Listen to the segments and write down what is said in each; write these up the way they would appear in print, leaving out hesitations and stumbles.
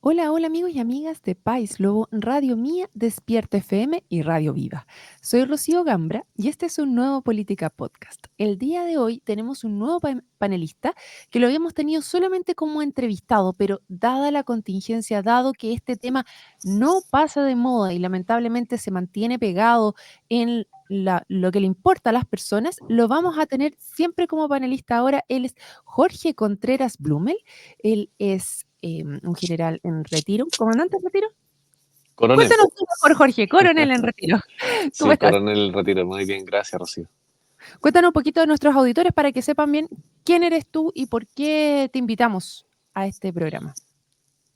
Hola, hola amigos y amigas de País Lobo, Radio Mía, Despierta FM y Radio Viva. Soy Rocío Gambra y este es un nuevo Política Podcast. El día de hoy tenemos un nuevo panelista que lo habíamos tenido solamente como entrevistado, pero dada la contingencia, dado que este tema no pasa de moda y lamentablemente se mantiene pegado en lo que le importa a las personas, lo vamos a tener siempre como panelista ahora. Él es Jorge Contreras Blumel. Él es un general en retiro, comandante en retiro. Coronel. Cuéntanos tú mejor, Jorge, coronel en retiro. ¿Cómo Sí, estás? coronel retiro. Muy bien, gracias, Rocío. Cuéntanos un poquito de nuestros auditores para que sepan bien quién eres tú y por qué te invitamos a este programa.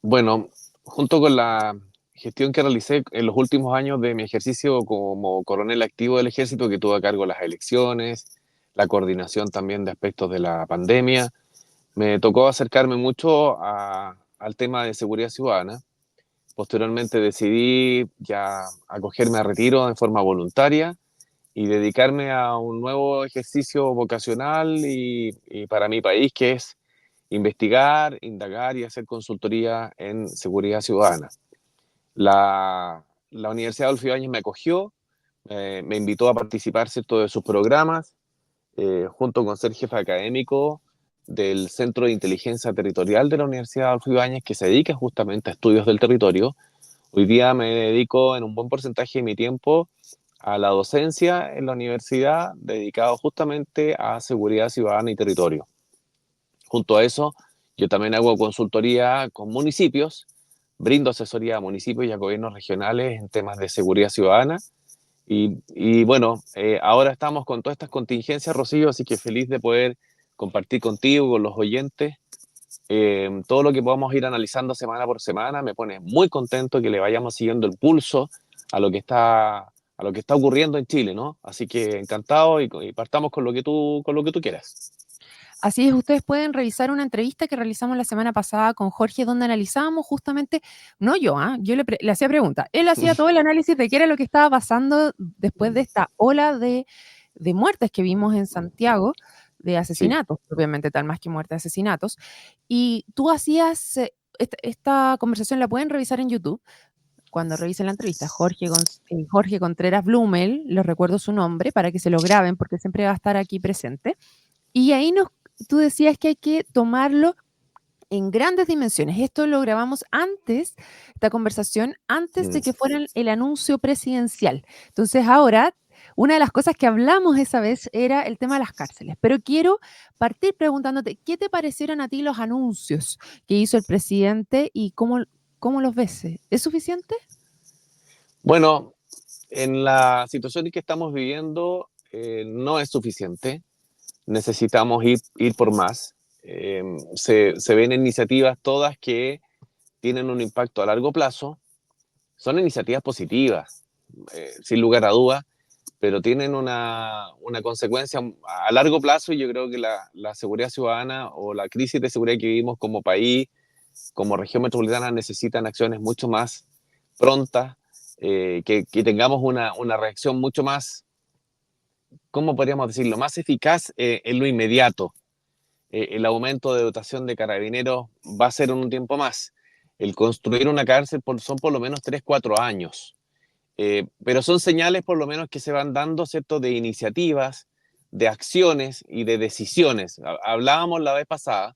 Bueno, junto con la gestión que realicé en los últimos años de mi ejercicio como coronel activo del ejército, que tuve a cargo las elecciones, la coordinación también de aspectos de la pandemia, me tocó acercarme mucho al tema de seguridad ciudadana. Posteriormente decidí ya acogerme a retiro en forma voluntaria y dedicarme a un nuevo ejercicio vocacional y para mi país, que es investigar, indagar y hacer consultoría en seguridad ciudadana. La Universidad Adolfo Ibáñez me acogió, me invitó a participar, ¿cierto?, de sus programas, junto con ser jefe académico del Centro de Inteligencia Territorial de la Universidad Adolfo Ibáñez, que se dedica justamente a estudios del territorio. Hoy día me dedico en un buen porcentaje de mi tiempo a la docencia en la universidad, dedicado justamente a seguridad ciudadana y territorio. Junto a eso, yo también hago consultoría con municipios, brindo asesoría a municipios y a gobiernos regionales en temas de seguridad ciudadana. Y bueno, ahora estamos con todas estas contingencias, Rocío, así que feliz de poder compartir contigo, con los oyentes, todo lo que podamos ir analizando semana por semana. Me pone muy contento que le vayamos siguiendo el pulso a lo que está ocurriendo en Chile, ¿no? Así que encantado y partamos con lo que tú quieras. Así es, ustedes pueden revisar una entrevista que realizamos la semana pasada con Jorge, donde analizábamos justamente, no yo, yo le hacía preguntas, él hacía todo el análisis de qué era lo que estaba pasando después de esta ola de muertes que vimos en Santiago, de Sí. asesinatos, obviamente tal más que muertes, asesinatos, y tú hacías, esta conversación la pueden revisar en YouTube, cuando revisen la entrevista, Jorge Contreras Blumel, les recuerdo su nombre para que se lo graben porque siempre va a estar aquí presente. Y ahí tú decías que hay que tomarlo en grandes dimensiones. Esto lo grabamos antes, esta conversación, antes de Mm. que fuera el anuncio presidencial. Entonces ahora, una de las cosas que hablamos esa vez era el tema de las cárceles. Pero quiero partir preguntándote, ¿qué te parecieron a ti los anuncios que hizo el presidente y cómo los ves? ¿Es suficiente? Bueno, en la situación en que estamos viviendo, no es suficiente. Necesitamos ir por más. Se ven iniciativas todas que tienen un impacto a largo plazo. Son iniciativas positivas, sin lugar a dudas, pero tienen una consecuencia a largo plazo, y yo creo que la seguridad ciudadana o la crisis de seguridad que vivimos como país, como región metropolitana, necesitan acciones mucho más prontas, que tengamos una reacción mucho más, ¿cómo podríamos decirlo?, más eficaz en lo inmediato. El aumento de dotación de carabineros va a ser en un tiempo más. El construir una cárcel son por lo menos 3 4 años. Pero son señales por lo menos que se van dando, ¿cierto?, de iniciativas, de acciones y de decisiones. Hablábamos la vez pasada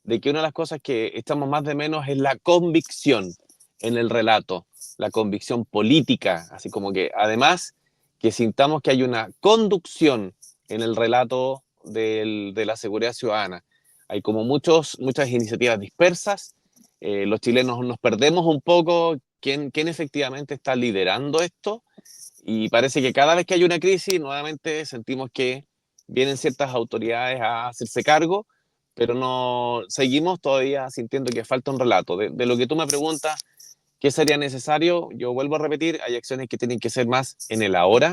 de que una de las cosas que estamos más de menos es la convicción en el relato, la convicción política, así como que además que sintamos que hay una conducción en el relato de la seguridad ciudadana. Hay como muchas iniciativas dispersas. Los chilenos nos perdemos un poco quién efectivamente está liderando esto, y parece que cada vez que hay una crisis nuevamente sentimos que vienen ciertas autoridades a hacerse cargo, pero no seguimos todavía sintiendo que falta un relato. De lo que tú me preguntas, ¿qué sería necesario? Yo vuelvo a repetir, hay acciones que tienen que ser más en el ahora,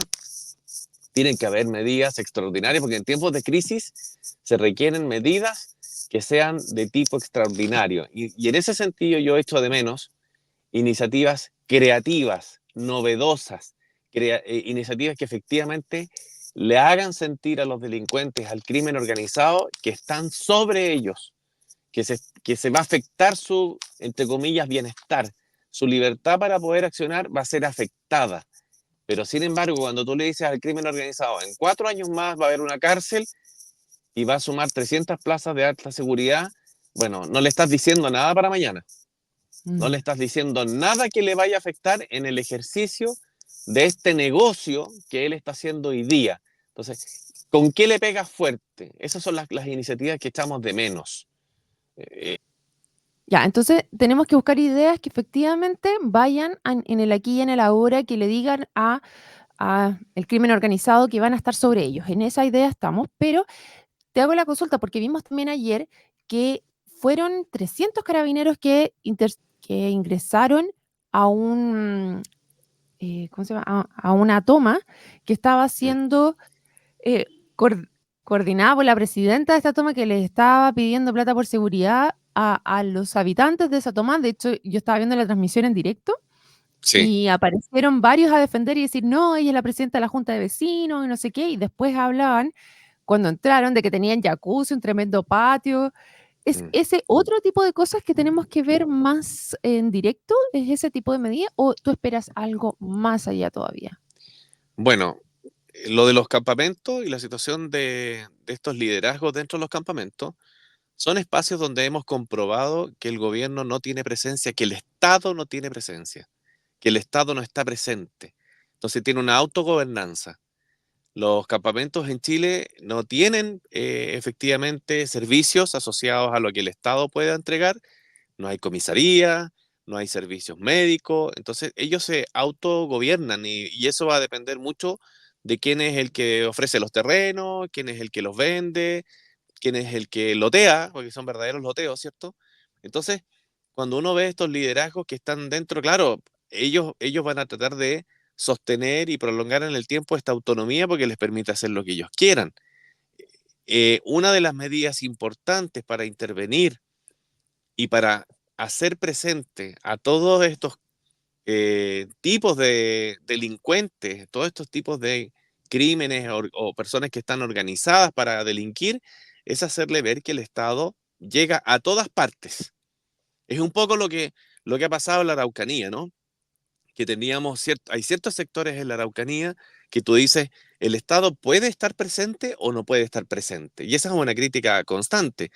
tienen que haber medidas extraordinarias, porque en tiempos de crisis se requieren medidas que sean de tipo extraordinario. Y en ese sentido yo echo de menos iniciativas creativas, novedosas, iniciativas que efectivamente le hagan sentir a los delincuentes, al crimen organizado, que están sobre ellos, que se va a afectar su, entre comillas, bienestar. Su libertad para poder accionar va a ser afectada. Pero sin embargo, cuando tú le dices al crimen organizado, en 4 años más va a haber una cárcel y va a sumar 300 plazas de alta seguridad, bueno, no le estás diciendo nada para mañana. No le Mm. estás diciendo nada que le vaya a afectar en el ejercicio de este negocio que él está haciendo hoy día. Entonces, ¿con qué le pegas fuerte? Esas son las iniciativas que echamos de menos. Ya, entonces tenemos que buscar ideas que efectivamente vayan en el aquí y en el ahora, que le digan a el crimen organizado que van a estar sobre ellos. En esa idea estamos, pero te hago la consulta porque vimos también ayer que fueron 300 carabineros que ingresaron a un, ¿cómo se llama? A una toma que estaba siendo eh, coor- coordinada por la presidenta de esta toma que le estaba pidiendo plata por seguridad a los habitantes de esa toma. De hecho, yo estaba viendo la transmisión en directo Sí. y aparecieron varios a defender y decir, no, ella es la presidenta de la Junta de Vecinos y no sé qué, y después hablaban, cuando entraron, de que tenían jacuzzi, un tremendo patio. ¿Es Mm. ese otro tipo de cosas que tenemos que ver más en directo? ¿Es ese tipo de medida o tú esperas algo más allá todavía? Bueno, lo de los campamentos y la situación de estos liderazgos dentro de los campamentos son espacios donde hemos comprobado que el gobierno no tiene presencia, que el Estado no tiene presencia, que el Estado no está presente. Entonces tiene una autogobernanza. Los campamentos en Chile no tienen efectivamente servicios asociados a lo que el Estado pueda entregar. No hay comisaría, no hay servicios médicos. Entonces ellos se autogobiernan y eso va a depender mucho de quién es el que ofrece los terrenos, quién es el que los vende, quién es el que lotea, porque son verdaderos loteos, ¿cierto? Entonces, cuando uno ve estos liderazgos que están dentro, claro, ellos van a tratar de sostener y prolongar en el tiempo esta autonomía porque les permite hacer lo que ellos quieran. Una de las medidas importantes para intervenir y para hacer presente a todos estos tipos de delincuentes, todos estos tipos de crímenes o personas que están organizadas para delinquir, es hacerle ver que el Estado llega a todas partes. Es un poco lo que ha pasado en la Araucanía, ¿no? Que teníamos hay ciertos sectores en la Araucanía que tú dices, el Estado puede estar presente o no puede estar presente. Y esa es una crítica constante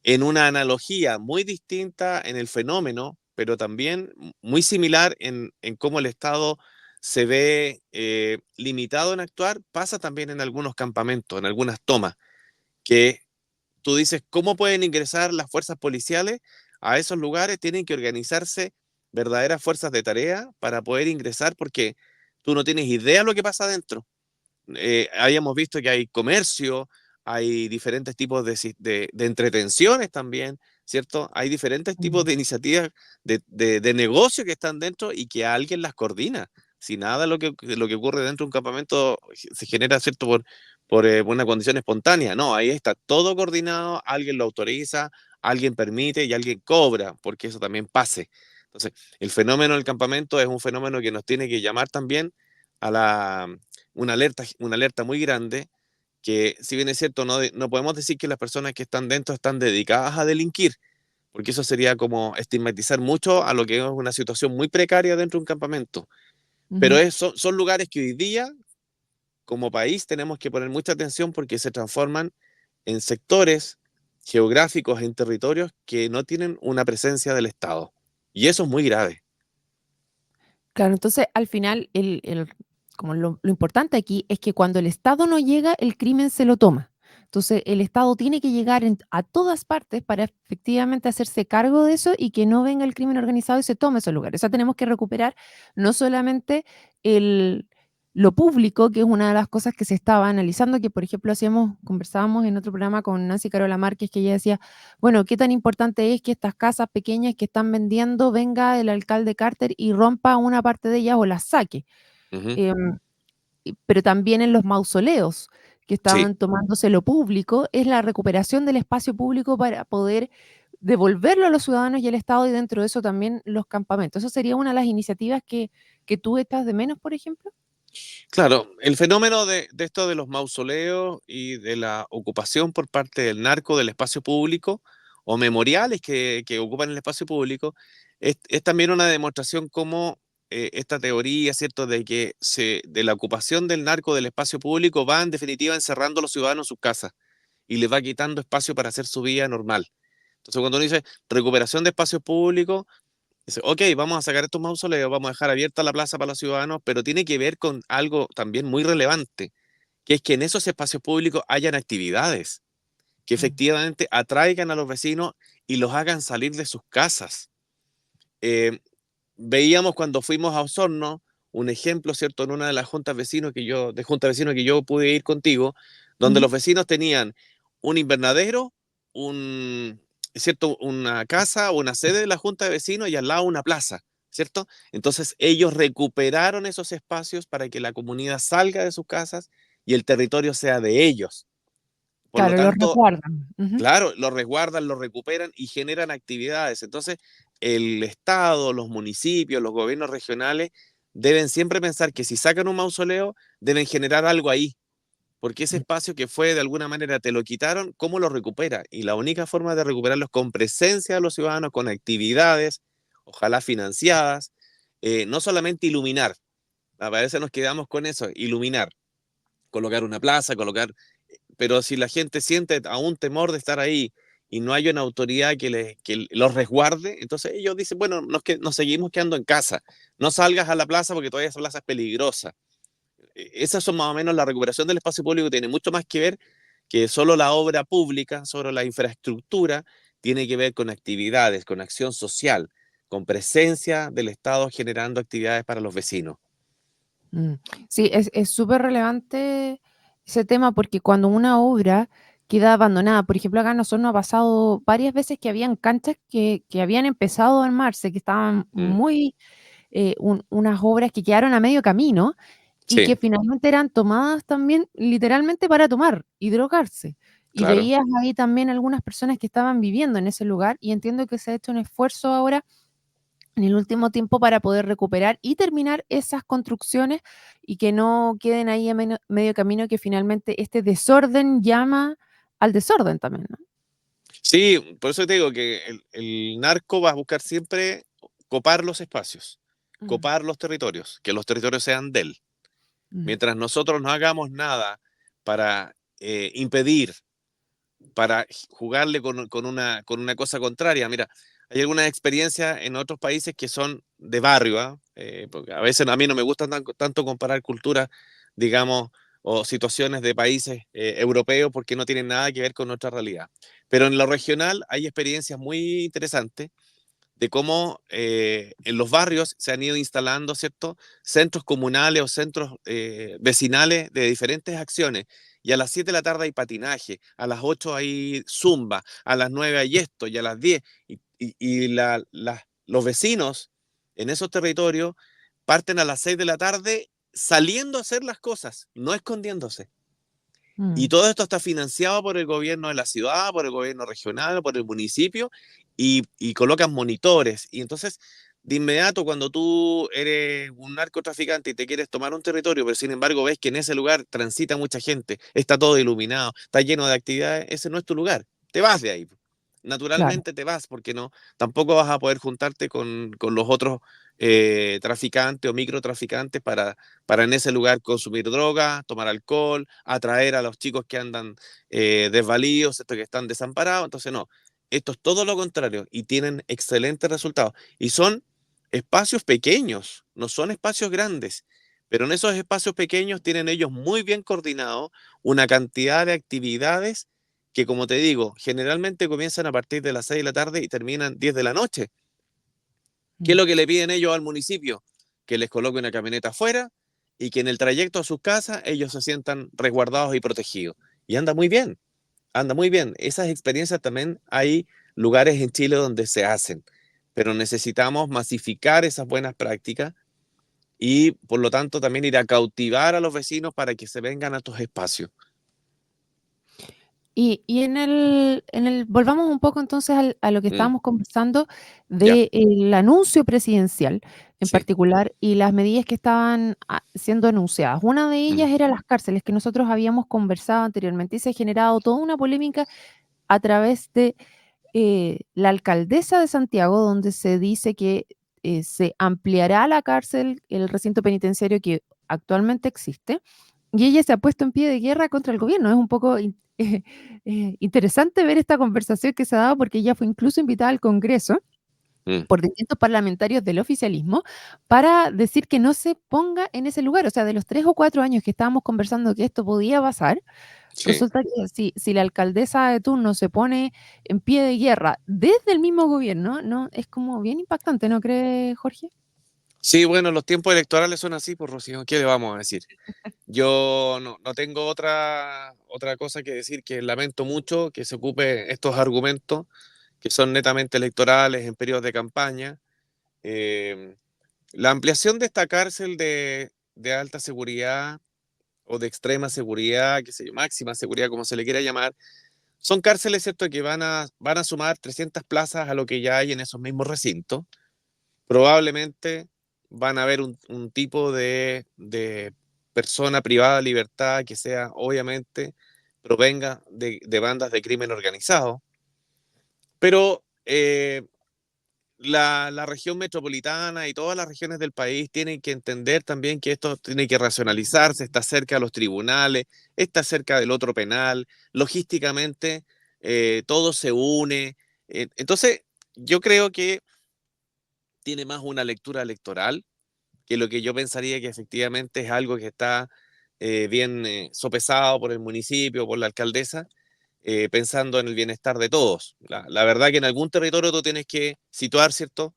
en una analogía muy distinta en el fenómeno, pero también muy similar en cómo el Estado se ve limitado en actuar, pasa también en algunos campamentos, en algunas tomas, que tú dices, ¿cómo pueden ingresar las fuerzas policiales a esos lugares? Tienen que organizarse verdaderas fuerzas de tarea para poder ingresar porque tú no tienes idea de lo que pasa adentro. Habíamos visto que hay comercio, hay diferentes tipos de entretenciones también, ¿cierto? Hay diferentes tipos Mm. de iniciativas de negocio que están dentro y que alguien las coordina. Si nada lo que ocurre dentro de un campamento se genera, ¿cierto? Por una condición espontánea. No, ahí está todo coordinado, alguien lo autoriza, alguien permite y alguien cobra, porque eso también pase. Entonces, el fenómeno del campamento es un fenómeno que nos tiene que llamar también a una alerta muy grande, que si bien es cierto, no podemos decir que las personas que están dentro están dedicadas a delinquir, porque eso sería como estigmatizar mucho a lo que es una situación muy precaria dentro de un campamento. Pero Ujú. son lugares que hoy día, como país, tenemos que poner mucha atención porque se transforman en sectores geográficos, en territorios que no tienen una presencia del Estado. Y eso es muy grave. Claro, entonces al final como lo importante aquí es que cuando el Estado no llega, el crimen se lo toma. Entonces el Estado tiene que llegar a todas partes para efectivamente hacerse cargo de eso y que no venga el crimen organizado y se tome esos lugares. O sea, tenemos que recuperar no solamente el, lo público, que es una de las cosas que se estaba analizando, que por ejemplo conversábamos en otro programa con Nancy Carola Márquez, que ella decía, bueno, qué tan importante es que estas casas pequeñas que están vendiendo venga el alcalde Carter y rompa una parte de ellas o las saque. Ujú. Em, pero también en los mausoleos que Sí. estaban tomándose lo público, es la recuperación del espacio público para poder devolverlo a los ciudadanos y al Estado y dentro de eso también los campamentos. ¿Eso sería una de las iniciativas que tú estás de menos, por ejemplo? Claro, el fenómeno de esto de los mausoleos y de la ocupación por parte del narco del espacio público o memoriales que ocupan el espacio público, es también una demostración cómo esta teoría, ¿cierto?, de la ocupación del narco del espacio público va en definitiva encerrando a los ciudadanos en sus casas y les va quitando espacio para hacer su vida normal. Entonces, cuando uno dice recuperación de espacios públicos, dice, ok, vamos a sacar estos mausoleos, vamos a dejar abierta la plaza para los ciudadanos, pero tiene que ver con algo también muy relevante, que es que en esos espacios públicos hayan actividades que Mm. efectivamente atraigan a los vecinos y los hagan salir de sus casas. Eh, Veíamos cuando fuimos a Osorno un ejemplo, ¿cierto? En una de las juntas vecinos que yo pude ir contigo, donde Ujú. los vecinos tenían un invernadero, un, ¿cierto? Una casa o una sede de la junta de vecinos y al lado una plaza, ¿cierto? Entonces ellos recuperaron esos espacios para que la comunidad salga de sus casas y el territorio sea de ellos. Por lo Claro, los tanto, resguardan. Ujú. claro, lo resguardan, lo recuperan y generan actividades. Entonces, el Estado, los municipios, los gobiernos regionales deben siempre pensar que si sacan un mausoleo, deben generar algo ahí, porque ese Mm. espacio que fue de alguna manera te lo quitaron, ¿cómo lo recupera? Y la única forma de recuperarlo es con presencia de los ciudadanos, con actividades, ojalá financiadas, no solamente iluminar. A veces nos quedamos con eso, iluminar, colocar una plaza, pero si la gente siente aún temor de estar ahí y no hay una autoridad que los resguarde, entonces ellos dicen, bueno, nos seguimos quedando en casa, no salgas a la plaza porque todavía esa plaza es peligrosa. Esas son más o menos la recuperación del espacio público, tiene mucho más que ver que solo la obra pública, solo la infraestructura, tiene que ver con actividades, con acción social, con presencia del Estado generando actividades para los vecinos. Mm. Sí, es súper relevante ese tema porque cuando una obra queda abandonada, por ejemplo, acá a nosotros nos ha pasado varias veces que habían canchas que habían empezado a armarse, que estaban Mm, muy, unas obras que quedaron a medio camino y sí, que finalmente eran tomadas también literalmente para tomar y drogarse. Y claro. veías ahí también algunas personas que estaban viviendo en ese lugar y entiendo que se ha hecho un esfuerzo ahora en el último tiempo para poder recuperar y terminar esas construcciones y que no queden ahí a medio camino, que finalmente este desorden llama al desorden también, ¿no? Sí, por eso te digo que el narco va a buscar siempre copar los espacios, Mm. copar los territorios, que los territorios sean de él. Mm. Mientras nosotros no hagamos nada para impedir, para jugarle con una cosa contraria. Mira, hay algunas experiencias en otros países que son de barrio, ¿ah? Porque a veces a mí no me gusta tanto comparar culturas, digamos, o situaciones de países europeos porque no tienen nada que ver con nuestra realidad. Pero en lo regional hay experiencias muy interesantes de cómo en los barrios se han ido instalando, ¿cierto? Centros comunales o centros vecinales de diferentes acciones. Y a las 7 de la tarde hay patinaje, a las 8 hay zumba, a las 9 hay esto y a las 10. Los vecinos en esos territorios parten a las 6 de la tarde saliendo a hacer las cosas, no escondiéndose. Y Mm. todo esto está financiado por el gobierno de la ciudad, por el gobierno regional, por el municipio, y colocan monitores. Y entonces, de inmediato, cuando tú eres un narcotraficante y te quieres tomar un territorio, pero sin embargo ves que en ese lugar transita mucha gente, está todo iluminado, está lleno de actividades, ese no es tu lugar. Te vas de ahí. Claro. Naturalmente te vas, porque no, tampoco vas a poder juntarte con los otros traficantes o microtraficantes para en ese lugar consumir droga, tomar alcohol, atraer a los chicos que andan desvalidos, estos que están desamparados. Entonces, no, esto es todo lo contrario y tienen excelentes resultados. Y son espacios pequeños, no son espacios grandes, pero en esos espacios pequeños tienen ellos muy bien coordinados una cantidad de actividades que, como te digo, generalmente comienzan a partir de las 6 de la tarde y terminan 10 de la noche. ¿Qué es Mm. lo que le piden ellos al municipio? Que les coloque una camioneta afuera y que en el trayecto a sus casas ellos se sientan resguardados y protegidos. Y anda muy bien, anda muy bien. Esas experiencias también hay lugares en Chile donde se hacen, pero necesitamos masificar esas buenas prácticas y por lo tanto también ir a cautivar a los vecinos para que se vengan a estos espacios. Y en el volvamos un poco entonces a lo que Mm, estábamos conversando ya, del anuncio presidencial en sí, particular y las medidas que estaban siendo anunciadas. Una de mm, ellas era las cárceles que nosotros habíamos conversado anteriormente y se ha generado toda una polémica a través de la alcaldesa de Santiago, donde se dice que se ampliará la cárcel, el recinto penitenciario que actualmente existe, y ella se ha puesto en pie de guerra contra el gobierno. Es un poco interesante ver esta conversación que se ha dado porque ella fue incluso invitada al Congreso Mm, por distintos parlamentarios del oficialismo para decir que no se ponga en ese lugar. O sea, de los 3 o 4 años que estábamos conversando que esto podía pasar, sí. resulta que si la alcaldesa de turno se pone en pie de guerra desde el mismo gobierno, no, es como bien impactante, ¿no cree, Jorge? Sí, bueno, los tiempos electorales son así, pues Rocío, ¿qué le vamos a decir? Yo no tengo otra cosa que decir que lamento mucho que se ocupe estos argumentos que son netamente electorales en periodos de campaña. Eh, la ampliación de esta cárcel de alta seguridad o de extrema seguridad, qué sé yo, máxima seguridad, como se le quiera llamar, son cárceles, ¿cierto?, que van a sumar 300 plazas a lo que ya hay en esos mismos recintos. Probablemente van a haber un tipo de persona privada de libertad que sea, obviamente, provenga de bandas de crimen organizado, pero la región metropolitana y todas las regiones del país tienen que entender también que esto tiene que racionalizarse, está cerca de los tribunales, está cerca del otro penal, logísticamente todo se une. Entonces, yo creo que tiene más una lectura electoral que lo que yo pensaría que efectivamente es algo que está bien sopesado por el municipio, por la alcaldesa, pensando en el bienestar de todos. La verdad que en algún territorio tú tienes que situar, ¿cierto?,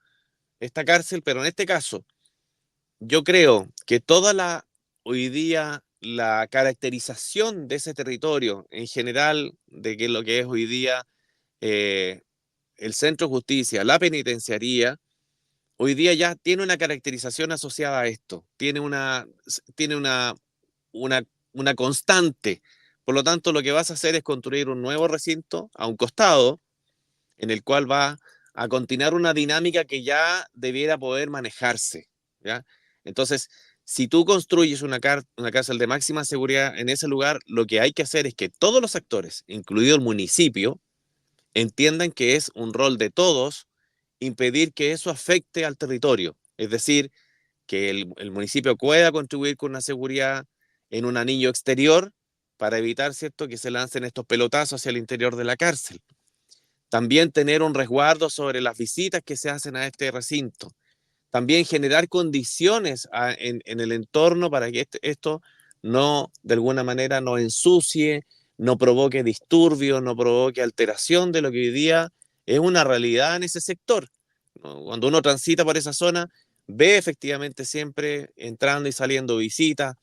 esta cárcel, pero en este caso, yo creo que hoy día, la caracterización de ese territorio en general, de que lo que es hoy día eh, el centro de justicia, la penitenciaría, hoy día ya tiene una caracterización asociada a esto, tiene una constante. Por lo tanto, lo que vas a hacer es construir un nuevo recinto a un costado, en el cual va a continuar una dinámica que ya debiera poder manejarse, ¿ya? Entonces, si tú construyes una cárcel de máxima seguridad en ese lugar, lo que hay que hacer es que todos los actores, incluido el municipio, entiendan que es un rol de todos impedir que eso afecte al territorio. Es decir, que el municipio pueda contribuir con una seguridad en un anillo exterior para evitar, ¿cierto?, que se lancen estos pelotazos hacia el interior de la cárcel. También tener un resguardo sobre las visitas que se hacen a este recinto. También generar condiciones en el entorno para que esto no, de alguna manera, no ensucie, no provoque disturbio, no provoque alteración de lo que hoy día es una realidad en ese sector, ¿no? Cuando uno transita por esa zona, ve efectivamente siempre entrando y saliendo visitas,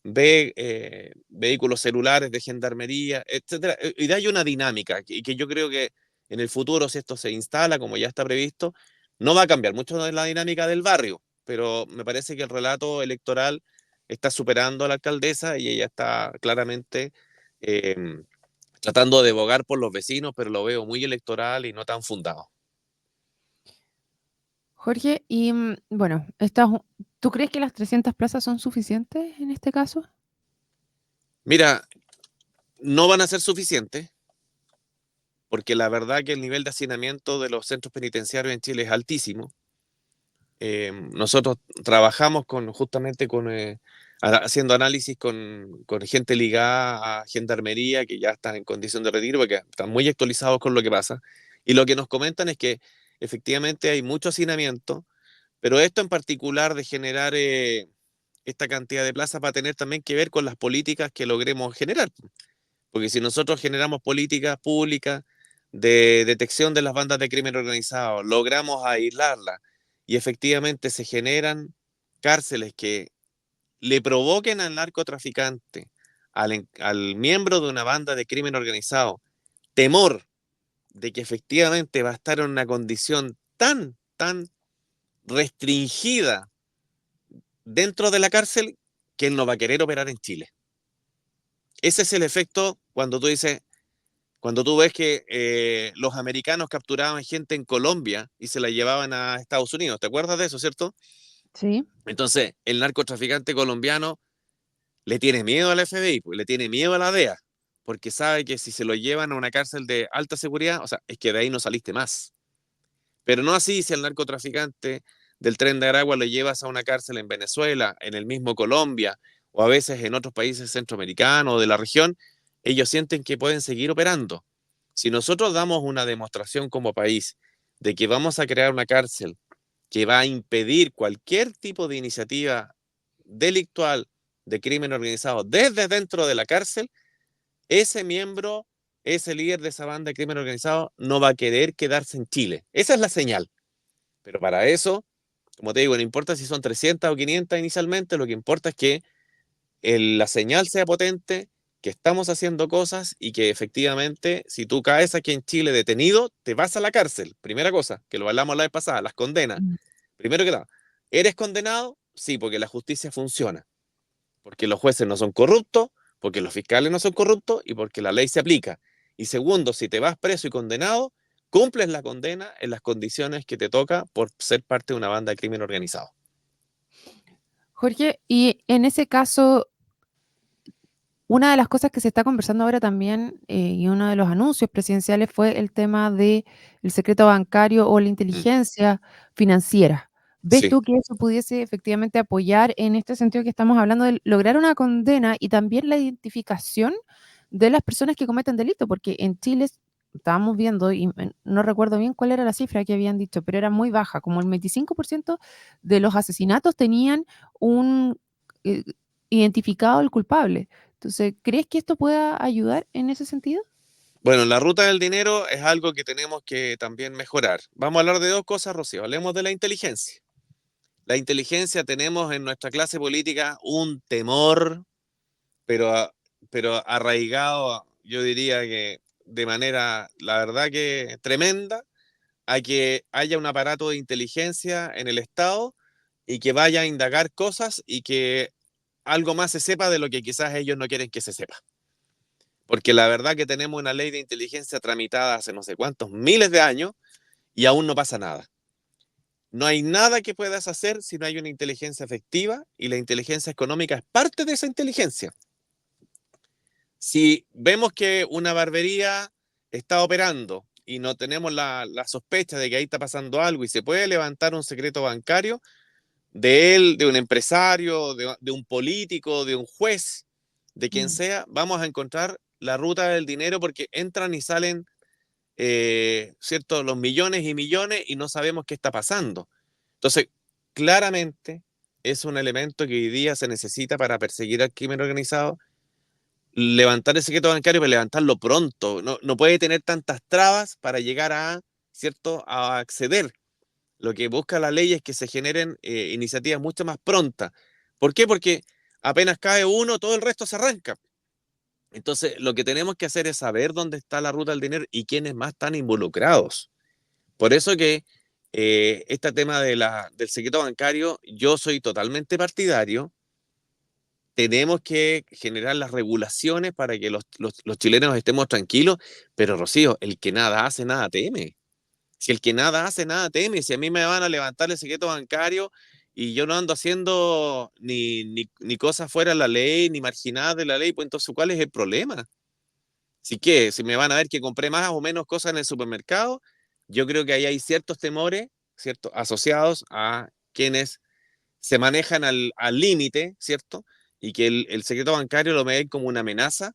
ve vehículos celulares de gendarmería, etcétera. Y hay una dinámica que yo creo que en el futuro, si esto se instala como ya está previsto, no va a cambiar mucho de la dinámica del barrio, pero me parece que el relato electoral está superando a la alcaldesa y ella está claramente eh, tratando de bogar por los vecinos, pero lo veo muy electoral y no tan fundado. Jorge, y bueno, ¿tú crees que las 300 plazas son suficientes en este caso? Mira, no van a ser suficientes, porque la verdad que el nivel de hacinamiento de los centros penitenciarios en Chile es altísimo. Nosotros trabajamos justamente haciendo análisis con gente ligada a gendarmería que ya está en condición de retiro, porque están muy actualizados con lo que pasa. Y lo que nos comentan es que efectivamente hay mucho hacinamiento, pero esto en particular de generar esta cantidad de plazas va a tener también que ver con las políticas que logremos generar. Porque si nosotros generamos políticas públicas de detección de las bandas de crimen organizado, logramos aislarlas y efectivamente se generan cárceles que le provoquen al narcotraficante, al miembro de una banda de crimen organizado, temor de que efectivamente va a estar en una condición tan restringida dentro de la cárcel que él no va a querer operar en Chile. Ese es el efecto cuando tú ves que los americanos capturaban gente en Colombia y se la llevaban a Estados Unidos. ¿Te acuerdas de eso, cierto? Sí. Entonces, el narcotraficante colombiano le tiene miedo al FBI, pues, le tiene miedo a la DEA. porque sabe que si se lo llevan a una cárcel de alta seguridad, o sea, es que de ahí no saliste más. Pero no así si al narcotraficante del Tren de Aragua lo llevas a una cárcel en Venezuela, en el mismo Colombia, o a veces en otros países centroamericanos o de la región, ellos sienten que pueden seguir operando. Si nosotros damos una demostración como país de que vamos a crear una cárcel que va a impedir cualquier tipo de iniciativa delictual de crimen organizado desde dentro de la cárcel, ese miembro, ese líder de esa banda de crimen organizado no va a querer quedarse en Chile. Esa es la señal. Pero para eso, como te digo, no importa si son 300 o 500 inicialmente, lo que importa es que la señal sea potente, que estamos haciendo cosas y que efectivamente, si tú caes aquí en Chile detenido, te vas a la cárcel. Primera cosa, que lo hablamos la vez pasada, las condenas. Mm. Primero que nada, ¿eres condenado? Sí, porque la justicia funciona, porque los jueces no son corruptos, porque los fiscales no son corruptos y porque la ley se aplica. Y segundo, si te vas preso y condenado, cumples la condena en las condiciones que te toca por ser parte de una banda de crimen organizado. Jorge, y en ese caso, una de las cosas que se está conversando ahora también, y uno de los anuncios presidenciales fue el tema del secreto bancario o la Mm, inteligencia financiera. ¿Ves sí. tú que eso pudiese efectivamente apoyar en este sentido que estamos hablando de lograr una condena y también la identificación de las personas que cometen delito? Porque en Chile estábamos viendo, y no recuerdo bien cuál era la cifra que habían dicho, pero era muy baja, como el 25% de los asesinatos tenían un eh, identificado el culpable. Entonces, ¿crees que esto pueda ayudar en ese sentido? Bueno, la ruta del dinero es algo que tenemos que también mejorar. Vamos a hablar de dos cosas, Rocío. Hablemos de la inteligencia. La inteligencia tenemos en nuestra clase política un temor, pero, pero arraigado, yo diría que de manera, la verdad que tremenda, a que haya un aparato de inteligencia en el Estado y que vaya a indagar cosas y que algo más se sepa de lo que quizás ellos no quieren que se sepa. Porque la verdad que tenemos una ley de inteligencia tramitada hace no sé cuántos miles de años y aún no pasa nada. No hay nada que puedas hacer si no hay una inteligencia efectiva y la inteligencia económica es parte de esa inteligencia. Si vemos que una barbería está operando y no tenemos la sospecha de que ahí está pasando algo y se puede levantar un secreto bancario de él, de un empresario, de un político, de un juez, de quien Mm. sea, vamos a encontrar la ruta del dinero porque entran y salen, ¿cierto? Los millones y millones y no sabemos qué está pasando. Entonces, claramente es un elemento que hoy día se necesita para perseguir al crimen organizado, levantar el secreto bancario, pero levantarlo pronto. No, no puede tener tantas trabas para llegar a, ¿cierto?, a acceder. Lo que busca la ley es que se generen iniciativas mucho más prontas. ¿Por qué? Porque apenas cae uno, todo el resto se arranca. Entonces, lo que tenemos que hacer es saber dónde está la ruta del dinero y quiénes más están involucrados. Por eso que este tema del secreto bancario, yo soy totalmente partidario. Tenemos que generar las regulaciones para que los chilenos estemos tranquilos, pero Rocío, el que nada hace, nada teme. Si el que nada hace, nada teme. Si a mí me van a levantar el secreto bancario y yo no ando haciendo ni cosas fuera de la ley, ni marginadas de la ley, pues entonces, ¿cuál es el problema? Si que, si me van a ver que compré más o menos cosas en el supermercado, yo creo que ahí hay ciertos temores, ¿cierto? Asociados a quienes se manejan al límite, ¿cierto? Y que el secreto bancario lo ven como una amenaza,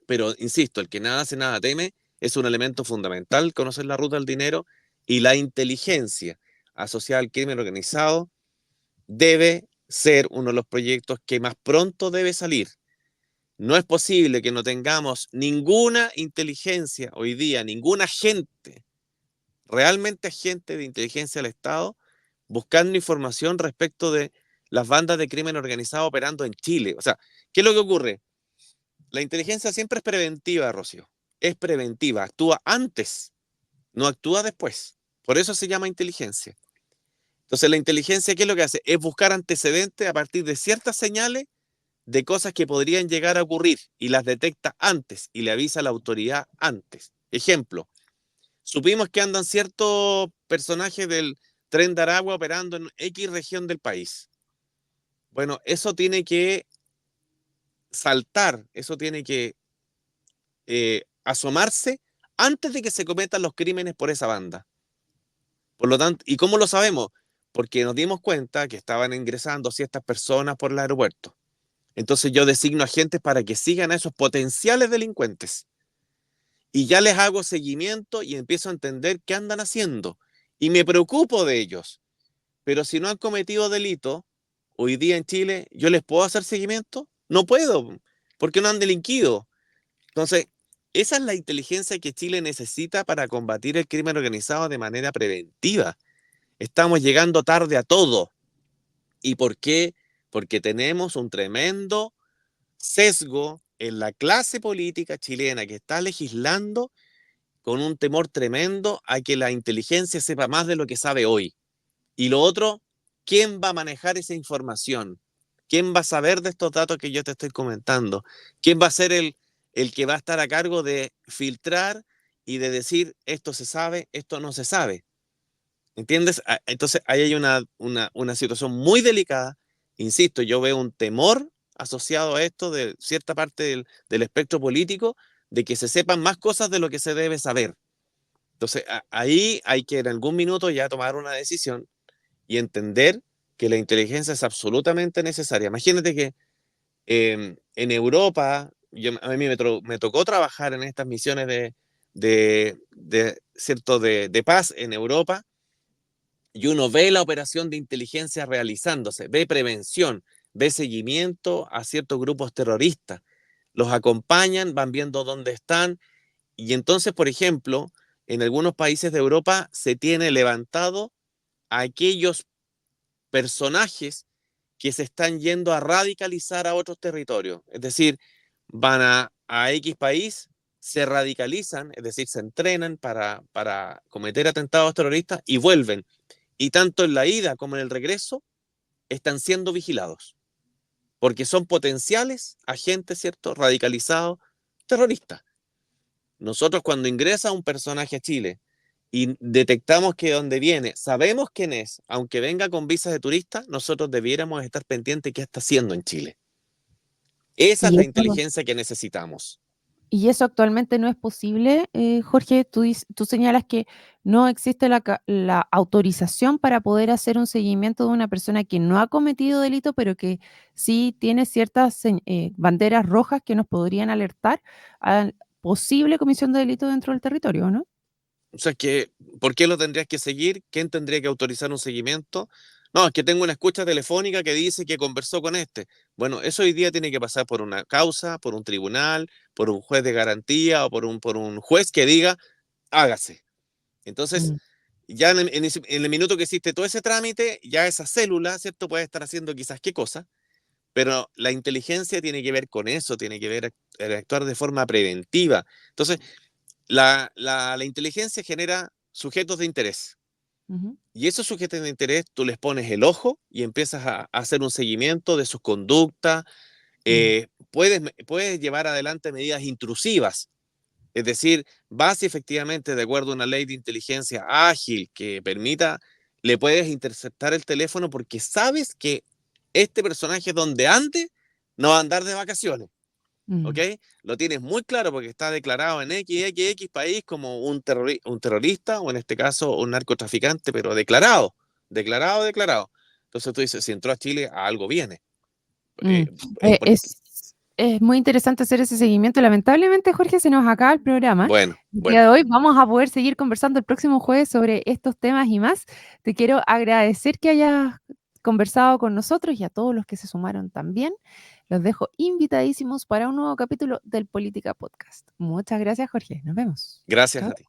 pero insisto, el que nada hace, nada teme, es un elemento fundamental conocer la ruta del dinero y la inteligencia asociada al crimen organizado debe ser uno de los proyectos que más pronto debe salir. No es posible que no tengamos ninguna inteligencia hoy día, ningún agente, realmente agente de inteligencia del Estado, buscando información respecto de las bandas de crimen organizado operando en Chile. O sea, ¿qué es lo que ocurre? La inteligencia siempre es preventiva, Rocío. Es preventiva, actúa antes, no actúa después. Por eso se llama inteligencia. Entonces, la inteligencia, ¿qué es lo que hace? Es buscar antecedentes a partir de ciertas señales de cosas que podrían llegar a ocurrir y las detecta antes y le avisa a la autoridad antes. Ejemplo, supimos que andan ciertos personajes del Tren de Aragua operando en X región del país. Bueno, eso tiene que saltar, eso tiene que asomarse antes de que se cometan los crímenes por esa banda. Por lo tanto, ¿y cómo lo sabemos? Porque nos dimos cuenta que estaban ingresando ciertas personas por el aeropuerto. Entonces yo designo agentes para que sigan a esos potenciales delincuentes. Y ya les hago seguimiento y empiezo a entender qué andan haciendo. Y me preocupo de ellos. Pero si no han cometido delito, hoy día en Chile, ¿yo les puedo hacer seguimiento? No puedo, porque no han delinquido. Entonces, esa es la inteligencia que Chile necesita para combatir el crimen organizado de manera preventiva. Estamos llegando tarde a todo. ¿Y por qué? Porque tenemos un tremendo sesgo en la clase política chilena que está legislando con un temor tremendo a que la inteligencia sepa más de lo que sabe hoy. Y lo otro, ¿quién va a manejar esa información? ¿Quién va a saber de estos datos que yo te estoy comentando? ¿Quién va a ser el que va a estar a cargo de filtrar y de decir esto se sabe, esto no se sabe? ¿Entiendes? Entonces ahí hay una situación muy delicada. Insisto, yo veo un temor asociado a esto de cierta parte del espectro político, de que se sepan más cosas de lo que se debe saber. Entonces ahí hay que en algún minuto ya tomar una decisión y entender que la inteligencia es absolutamente necesaria. Imagínate que en Europa, a mí me tocó trabajar en estas misiones ¿cierto? De paz en Europa, y uno ve la operación de inteligencia realizándose, ve prevención, ve seguimiento a ciertos grupos terroristas, los acompañan, van viendo dónde están, y entonces, por ejemplo, en algunos países de Europa se tiene levantado a aquellos personajes que se están yendo a radicalizar a otros territorios. Es decir, van a X país, se radicalizan, es decir, se entrenan para cometer atentados terroristas y vuelven. Y tanto en la ida como en el regreso están siendo vigilados, porque son potenciales agentes, ¿cierto?, radicalizados terroristas. Nosotros cuando ingresa un personaje a Chile y detectamos que donde viene, sabemos quién es, aunque venga con visas de turista, nosotros debiéramos estar pendientes de qué está haciendo en Chile. Esa es Y la eso, inteligencia que necesitamos. y eso actualmente no es posible, Jorge. Tú señalas que no existe la autorización para poder hacer un seguimiento de una persona que no ha cometido delito, pero que sí tiene ciertas banderas rojas que nos podrían alertar a posible comisión de delito dentro del territorio, ¿no? O sea, ¿por qué lo tendrías que seguir? ¿Quién tendría que autorizar un seguimiento? No, es que tengo una escucha telefónica que dice que conversó con este. Bueno, eso hoy día tiene que pasar por una causa, por un tribunal, por un juez de garantía o por un juez que diga, hágase. Entonces, Mm, ya en el minuto que hiciste todo ese trámite, ya esa célula, ¿cierto? Puede estar haciendo quizás qué cosa, pero la inteligencia tiene que ver con eso, tiene que ver actuar de forma preventiva. Entonces, la inteligencia genera sujetos de interés. ujú, Y esos sujetos de interés, tú les pones el ojo y empiezas a hacer un seguimiento de sus conductas. mm, Puedes llevar adelante medidas intrusivas. Es decir, vas efectivamente de acuerdo a una ley de inteligencia ágil que permita, le puedes interceptar el teléfono porque sabes que este personaje donde ande no va a andar de vacaciones. ¿Ok? mm. Lo tienes muy claro porque está declarado en XXX país como un terrorista o en este caso un narcotraficante, pero declarado, declarado, declarado. Entonces tú dices, si entró a Chile, a algo viene. Mm. Eh, es porque, Es muy interesante hacer ese seguimiento. Lamentablemente, Jorge, se nos acaba el programa. bueno, El día bueno, de hoy vamos a poder seguir conversando el próximo jueves sobre estos temas y más. Te quiero agradecer que hayas conversado con nosotros y a todos los que se sumaron también. Los dejo invitadísimos para un nuevo capítulo del Política Podcast. Muchas gracias, Jorge. Nos vemos. gracias a Chao. ti.